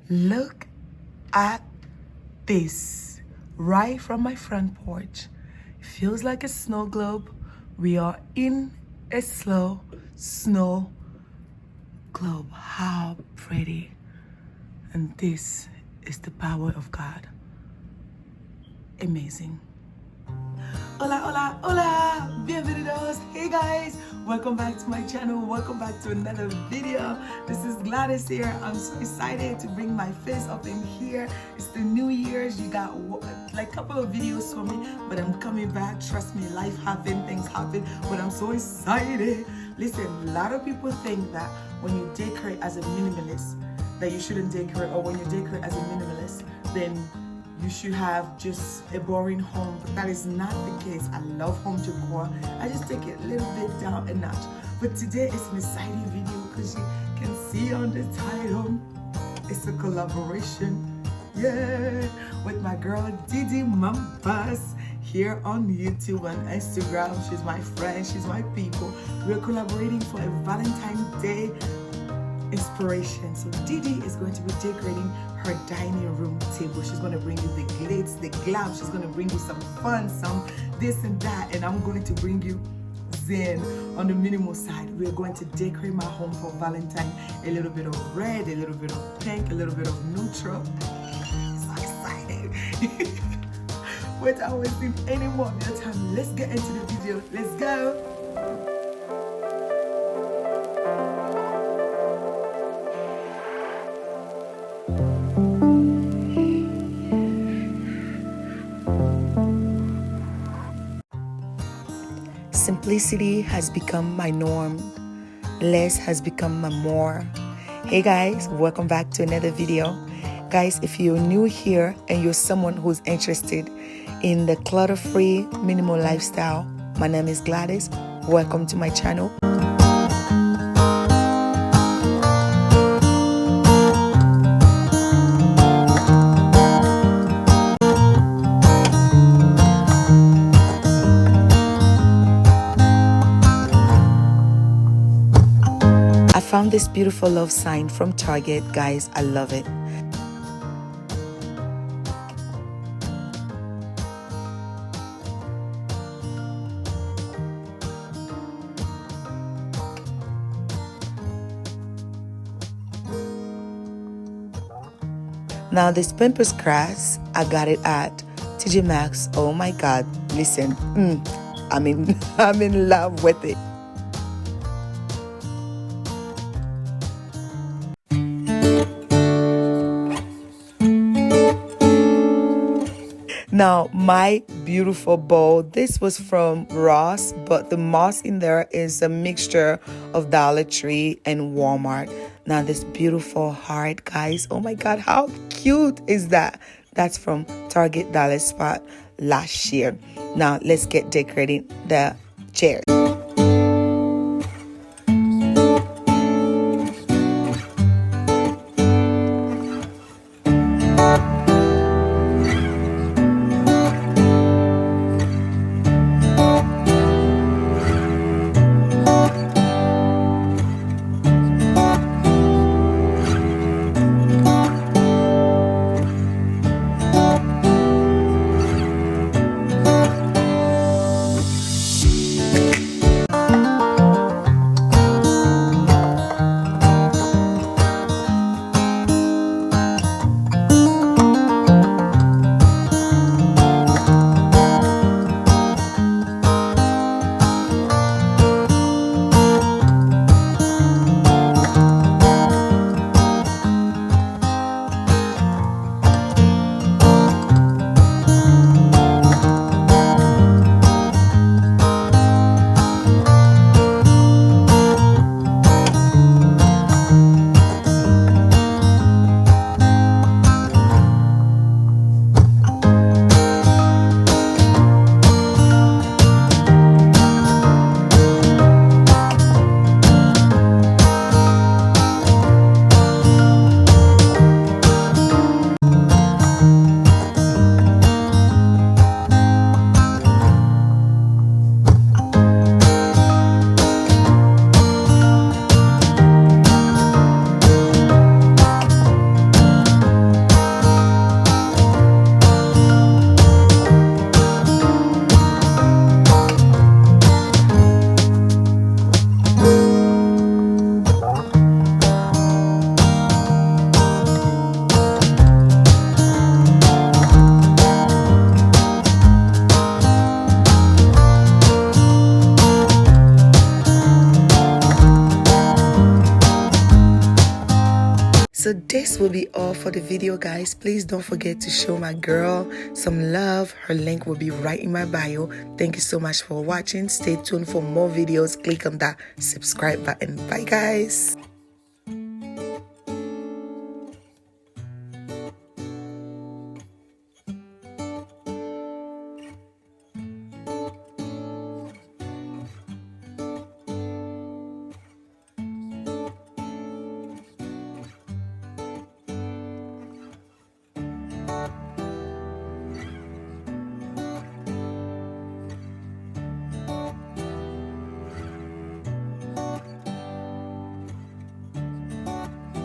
Look at this right from my front porch. It feels like a snow globe. We are in a slow snow globe. How pretty. And this is the power of God. Amazing. Hola, hola, hola, bienvenidos. Hey guys, welcome back to my channel. Welcome back to another video. This is Gladys here. I'm so excited to bring my face up in here. It's the New Year's. You got like a couple of videos for me, but I'm coming back. Trust me, life happens, things happen, but I'm so excited. Listen, a lot of people think that when you decorate as a minimalist, that you shouldn't decorate, or when you decorate as a minimalist, then you should have just a boring home, but that is not the case. I love home decor. I just take it a little bit down a notch. But today it's an exciting video because you can see on the title, it's a collaboration, yeah, with my girl Dede here on YouTube and Instagram. She's my friend, she's my people. We're collaborating for a Valentine's Day inspiration. So Dede is going to be decorating her dining room table. She's going to bring you the glitz, the glam. She's going to bring you some fun, some this and that, and I'm going to bring you zen on the minimal side. We're going to decorate my home for Valentine. A little bit of red, a little bit of pink, a little bit of neutral. So excited. Without wasting any more of your time, let's get into the video. Let's go. Simplicity has become my norm. Less has become my more. Hey guys, welcome back to another video. Guys, if you're new here and you're someone who's interested in the clutter-free minimal lifestyle, my name is Gladys. Welcome to my channel. I found this beautiful love sign from Target, guys. I love it. Now this pampas grass, I got it at TJ Maxx. Oh my God! Listen, I'm in love with it. Now, my beautiful bowl, this was from Ross, but the moss in there is a mixture of Dollar Tree and Walmart. Now, this beautiful heart, guys, oh my God, how cute is that? That's from Target Dollar Spot last year. Now, let's get decorating the chairs. this will be all for the video, guys. Please don't forget to show my girl some love. Her link will be right in my bio. Thank you so much for watching. Stay tuned for more videos. Click on that subscribe button. Bye, guys.